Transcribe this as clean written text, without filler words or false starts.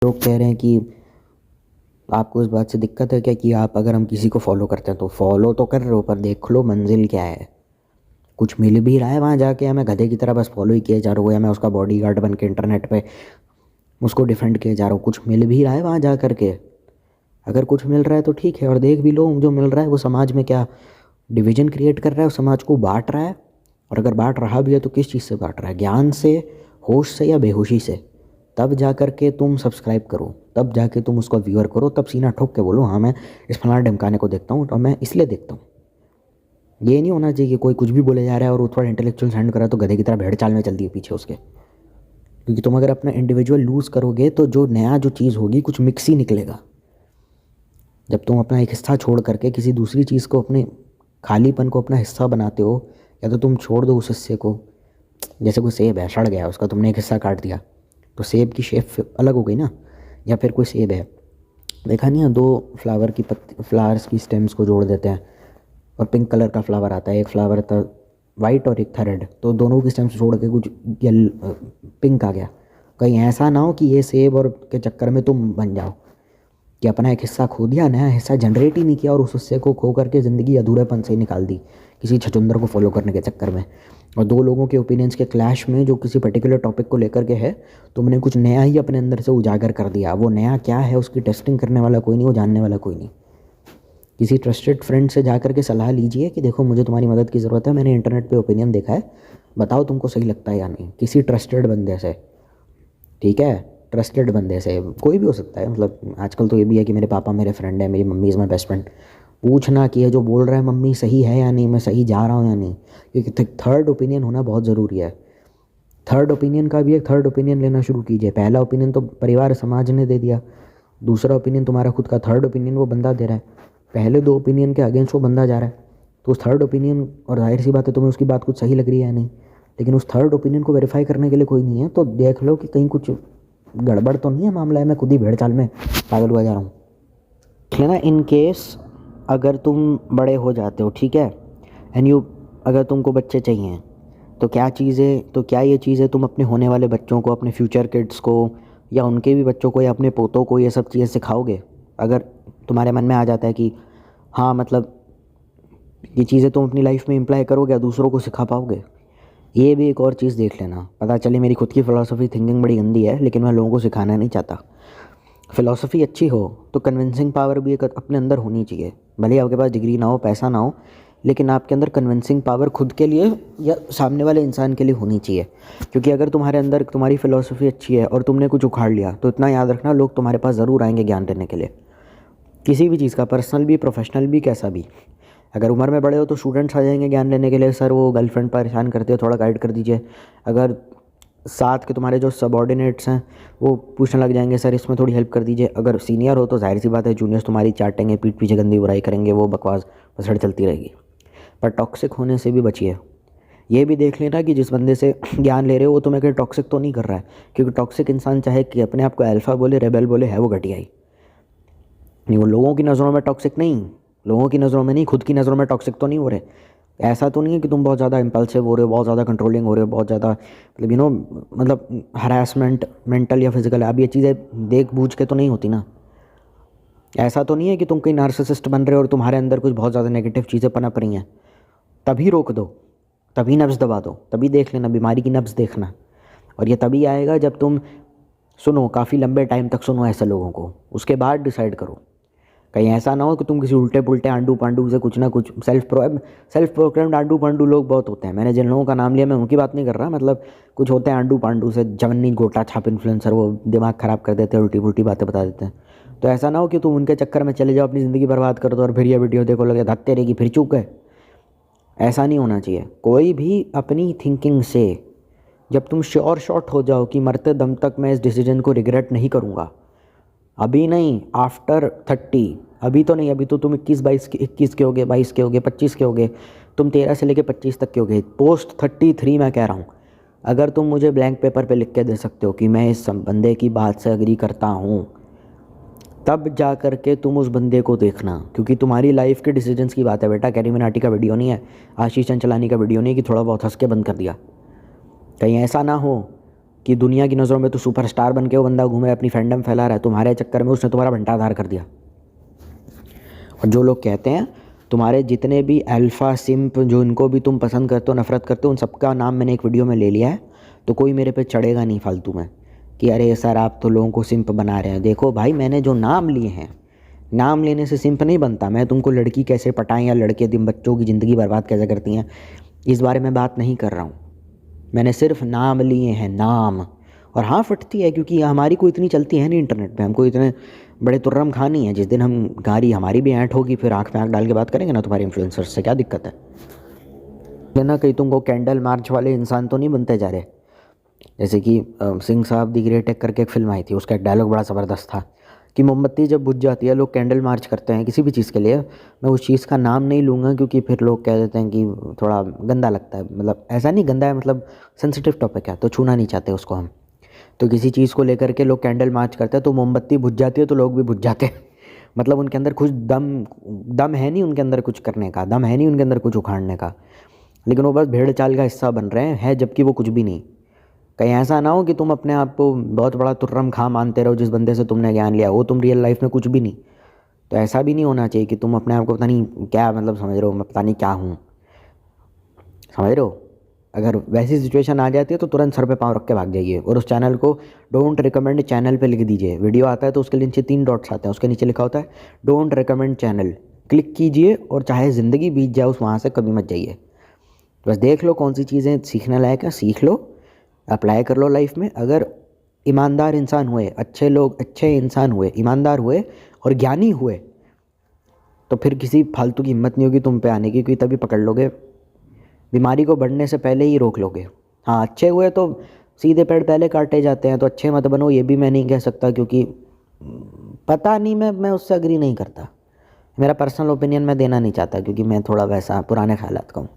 लोग कह रहे हैं कि आपको इस बात से दिक्कत है क्या कि आप अगर हम किसी को फॉलो करते हैं तो फॉलो तो कर रहे हो पर देख लो मंजिल क्या है। कुछ मिल भी रहा है वहाँ जाके, या मैं गधे की तरह बस फॉलो ही किए जा रहा हूँ, या मैं उसका बॉडीगार्ड बन के इंटरनेट पे उसको डिफेंड किए जा रहा हूँ। कुछ मिल भी रहा है वहाँ जा कर के। अगर कुछ मिल रहा है तो ठीक है, और देख भी लो जो मिल रहा है वो समाज में क्या डिवीजन क्रिएट कर रहा है, समाज को बांट रहा है। और अगर बांट रहा भी है तो किस चीज़ से बांट रहा है, ज्ञान से, होश से, या बेहोशी से। तब जा कर के तुम सब्सक्राइब करो, तब जाके तुम उसको व्यूअर करो, तब सीना ठोक के बोलो हाँ मैं इस फलाना ढमकाने को देखता हूँ और मैं इसलिए देखता हूँ। ये नहीं होना चाहिए कि कोई कुछ भी बोले जा रहा है और वो थोड़ा इंटेलेक्चुअल साउंड कर रहा है तो गधे की तरह भेड़ चाल में चलती है पीछे उसके। क्योंकि तुम अगर अपना इंडिविजुअल लूज़ करोगे तो जो नया जो चीज़ होगी कुछ मिक्स ही निकलेगा। जब तुम अपना एक हिस्सा छोड़ करके किसी दूसरी चीज़ को, अपने खालीपन को अपना हिस्सा बनाते हो, या तो तुम छोड़ दो उस हिस्से को। जैसे कोई सेब है, सड़ गया, उसका तुमने एक हिस्सा काट दिया तो सेब की शेप अलग हो गई ना। या फिर कोई सेब है, देखा नहीं है, दो फ्लावर की फ्लावर्स की स्टेम्स को जोड़ देते हैं और पिंक कलर का फ्लावर आता है। एक फ्लावर था वाइट और एक था रेड, तो दोनों की स्टेम्स जोड़ के कुछ पिंक आ गया। कहीं ऐसा ना हो कि ये सेब और के चक्कर में तुम बन जाओ कि अपना एक हिस्सा खो दिया, नया हिस्सा जनरेट ही नहीं किया और उस हिस्से को खो करके ज़िंदगी अधूरेपन से ही निकाल दी किसी छछुंदर को फॉलो करने के चक्कर में। और दो लोगों के ओपिनियंस के क्लैश में जो किसी पर्टिकुलर टॉपिक को लेकर के है, तुमने कुछ नया ही अपने अंदर से उजागर कर दिया। वो नया क्या है उसकी टेस्टिंग करने वाला कोई नहीं, वो जानने वाला कोई नहीं। किसी ट्रस्टेड फ्रेंड से जा कर के सलाह लीजिए कि देखो मुझे तुम्हारी मदद की ज़रूरत है, मैंने इंटरनेट पे ओपिनियन देखा है, बताओ तुमको सही लगता है या नहीं। किसी ट्रस्टेड बंदे से, ठीक है, ट्रस्टेड बंदे से, कोई भी हो सकता है। मतलब आजकल तो ये भी है कि मेरे पापा मेरे फ्रेंड है, मेरी mummy is my best friend. पूछना कि ये जो बोल रहा है मम्मी सही है या नहीं, मैं सही जा रहा हूँ या नहीं। क्योंकि थर्ड ओपिनियन होना बहुत ज़रूरी है। थर्ड ओपिनियन का भी एक थर्ड ओपिनियन लेना शुरू कीजिए। पहला ओपिनियन तो परिवार समाज ने दे दिया, दूसरा ओपिनियन तुम्हारा खुद का, थर्ड ओपिनियन वो बंदा दे रहा है। पहले दो ओपिनियन के अगेंस्ट वो बंदा जा रहा है, तो उस थर्ड ओपिनियन, और जाहिर सी बात है तुम्हें उसकी बात कुछ सही लग रही है या नहीं, लेकिन उस थर्ड ओपिनियन को वेरीफाई करने के लिए कोई नहीं है। तो देख लो कि कहीं कुछ गड़बड़ तो नहीं है मामला है, मैं खुद ही भेड़ चाल में पागल हुआ जा रहा हूँ। ठीक है ना। इन केस अगर तुम बड़े हो जाते हो, ठीक है, एंड यू, अगर तुमको बच्चे चाहिए तो क्या ये चीज़ें तुम अपने होने वाले बच्चों को, अपने फ्यूचर किड्स को, या उनके भी बच्चों को, या अपने पोतों को ये सब चीज़ें सिखाओगे? अगर तुम्हारे मन में आ जाता है कि हाँ मतलब ये चीज़ें तुम अपनी लाइफ में इम्प्लाई करोगे या दूसरों को सिखा पाओगे। ये भी एक और चीज़ देख लेना। पता चले मेरी खुद की फ़िलासफ़ी थिंकिंग बड़ी गंदी है, लेकिन मैं लोगों को सिखाना नहीं चाहता। फ़िलासफ़ी अच्छी हो तो कन्विंसिंग पावर भी एक अपने अंदर होनी चाहिए। भले ही आपके पास डिग्री ना हो, पैसा ना हो, लेकिन आपके अंदर कन्विंसिंग पावर खुद के लिए या सामने वाले इंसान के लिए होनी चाहिए। क्योंकि अगर तुम्हारे अंदर तुम्हारी फ़िलासफ़ी अच्छी है और तुमने कुछ उखाड़ लिया, तो इतना याद रखना, लोग तुम्हारे पास ज़रूर आएंगे ज्ञान देने के लिए। किसी भी चीज़ का, पर्सनल भी, प्रोफेशनल भी, कैसा भी। अगर उम्र में बड़े हो तो स्टूडेंट्स आ जाएंगे ज्ञान लेने के लिए, सर वो गर्लफ्रेंड परेशान करते हो, थोड़ा गाइड कर दीजिए। अगर साथ के तुम्हारे जो सबॉर्डिनेट्स हैं वो पूछने लग जाएंगे, सर इसमें थोड़ी हेल्प कर दीजिए। अगर सीनियर हो तो जाहिर सी बात है जूनियर्स तुम्हारी चाटेंगे, पीठ पीछे गंदी बुराई करेंगे, वो बकवास पसड़ चलती रहेगी। पर टॉक्सिक होने से भी बचिए। ये भी देख लेना कि जिस बंदे से ज्ञान ले रहे हो वो तुम्हें कहीं टॉक्सिक तो नहीं कर रहा है। क्योंकि टॉक्सिक इंसान चाहे कि अपने आप को अल्फ़ा बोले, रेबेल बोले, है वो घटिया ही। नहीं, वो लोगों की नज़रों में टॉक्सिक नहीं, लोगों की नज़रों में नहीं, खुद की नज़रों में टॉक्सिक तो नहीं हो रहे। ऐसा तो नहीं है कि तुम बहुत ज़्यादा इम्पल्सिव हो रहे हो, बहुत ज़्यादा कंट्रोलिंग हो रहे हो, बहुत ज़्यादा मतलब मतलब हरासमेंट मेंटल या फिजिकल। अब ये चीज़ें देख बूझ के तो नहीं होती ना। ऐसा तो नहीं है कि तुम कोई नार्सिसिस्ट बन रहे हो और तुम्हारे अंदर कुछ बहुत ज़्यादा नेगेटिव चीज़ें पनप रही हैं। तभी रोक दो, तभी नब्ज़ दबा दो, तभी देख लेना, बीमारी की नब्ज़ देखना। और ये तभी आएगा जब तुम सुनो, काफ़ी लंबे टाइम तक सुनो ऐसे लोगों को, उसके बाद डिसाइड करो। कहीं ऐसा ना हो कि तुम किसी उल्टे पुल्टे आंडू पांडू से कुछ ना कुछ, सेल्फ प्रोक्लेम्ड आंडू पांडू लोग बहुत होते हैं। मैंने जिन लोगों का नाम लिया मैं उनकी बात नहीं कर रहा, मतलब कुछ होते हैं आंडू पांडू से, जवन्नी गोटा छाप इन्फ्लुएंसर, वो दिमाग ख़राब कर देते हैं, उल्टी पुल्टी बातें बता देते हैं। तो ऐसा ना हो कि तुम उनके चक्कर में चले जाओ, अपनी ज़िंदगी बर्बाद कर दो और फिर ये वीडियो देखो लगे धत्ते रहेगी फिर चूक गए। ऐसा नहीं होना चाहिए। कोई भी अपनी थिंकिंग से, जब तुम श्योर शॉट हो जाओ कि मरते दम तक मैं इस डिसीजन को रिग्रेट नहीं करूँगा, अभी नहीं, आफ्टर 30, अभी तो नहीं, अभी तो तुम 21 के होगे, 22 के होगे, 25 के होगे, तुम 13 से लेके 25 तक के होगे, पोस्ट 33 मैं कह रहा हूँ। अगर तुम मुझे ब्लैंक पेपर पे लिख के दे सकते हो कि मैं इस बंदे की बात से अग्री करता हूँ, तब जा कर के तुम उस बंदे को देखना। क्योंकि तुम्हारी लाइफ के डिसीजंस की बात है बेटा, कैरी मिनाटी का वीडियो नहीं है, आशीष चंचलानी का वीडियो नहीं कि थोड़ा बहुत हंस के बंद कर दिया। कहीं ऐसा ना हो कि दुनिया की नज़रों में तो सुपरस्टार बन के वो बंदा घूमे, अपनी फैंडम फैला रहा है, तुम्हारे चक्कर में उसने तुम्हारा भंडाधार कर दिया। और जो लोग कहते हैं तुम्हारे जितने भी अल्फ़ा सिंप जो इनको भी तुम पसंद करते हो, नफ़रत करते हो, उन सबका नाम मैंने एक वीडियो में ले लिया है, तो कोई मेरे पे चढ़ेगा नहीं फालतू में कि अरे सर आप तो लोगों को सिंप बना रहे हैं। देखो भाई, मैंने जो नाम लिए हैं, नाम लेने से सिंप नहीं बनता। मैं तुमको लड़की कैसे पटाएं या लड़के दिन बच्चों की ज़िंदगी बर्बाद कैसे करती हैं, इस बारे में बात नहीं कर रहा हूँ। मैंने सिर्फ नाम लिए हैं, नाम। और हाँ, फटती है क्योंकि हमारी कोई इतनी चलती है नहीं इंटरनेट पे, हमको इतने बड़े तुर्रम खा नहीं है। जिस दिन हम गाड़ी हमारी भी ऐंठ होगी, फिर आँख में आँख डाल के बात करेंगे ना तुम्हारे इन्फ्लुएंसर से, क्या दिक्कत है? लेना कहीं तुमको कैंडल मार्च वाले इंसान तो नहीं बनते जा रहे। जैसे कि सिंह साहब दी ग्रेट एक करके एक फिल्म आई थी, उसका एक डायलॉग बड़ा ज़बरदस्त था कि मोमबत्ती जब बुझ जाती है लोग कैंडल मार्च करते हैं किसी भी चीज़ के लिए। मैं उस चीज़ का नाम नहीं लूँगा क्योंकि फिर लोग कह देते हैं कि थोड़ा गंदा लगता है। मतलब ऐसा नहीं गंदा है, मतलब सेंसिटिव टॉपिक है तो छूना नहीं चाहते उसको हम। तो किसी चीज़ को लेकर के लोग कैंडल मार्च करते हैं तो मोमबत्ती बुझ जाती है तो लोग भी बुझ जाते हैं। मतलब उनके अंदर कुछ दम है नहीं, उनके अंदर कुछ करने का दम है नहीं, उनके अंदर कुछ उखाड़ने का, लेकिन वो बस भेड़ चाल का हिस्सा बन रहे हैं, जबकि वो कुछ भी नहीं। कहीं ऐसा ना हो कि तुम अपने आप को बहुत बड़ा तुर्रम खा मानते रहो जिस बंदे से तुमने ज्ञान लिया, वो तुम रियल लाइफ में कुछ भी नहीं। तो ऐसा भी नहीं होना चाहिए कि तुम अपने आप को पता नहीं क्या, मतलब समझ रहे हो, मैं पता नहीं क्या हूँ, समझ रहे हो। अगर वैसी सिचुएशन आ जाती है तो तुरंत सर पे पाँव रख के भाग जाइए और उस चैनल को डोंट रिकमेंड चैनल पे लिख दीजिए। वीडियो आता है तो उसके नीचे 3 डॉट्स आते हैं, उसके नीचे लिखा होता है डोंट रिकमेंड चैनल, क्लिक कीजिए और चाहे ज़िंदगी बीत जाए उस वहाँ से कभी मत जाइए। बस देख लो कौन सी चीज़ें सीखने लायक है, सीख लो, अप्लाई कर लो लाइफ में। अगर ईमानदार इंसान हुए, अच्छे लोग, अच्छे इंसान हुए, ईमानदार हुए और ज्ञानी हुए, तो फिर किसी फालतू की हिम्मत नहीं होगी तुम पे आने की, क्योंकि तभी पकड़ लोगे, बीमारी को बढ़ने से पहले ही रोक लोगे। हाँ, अच्छे हुए तो सीधे पेड़ पहले काटे जाते हैं, तो अच्छे मत बनो, ये भी मैं नहीं कह सकता क्योंकि पता नहीं, मैं उससे अग्री नहीं करता। मेरा पर्सनल ओपिनियन मैं देना नहीं चाहता क्योंकि मैं थोड़ा वैसा पुराने ख्यालात का हूँ।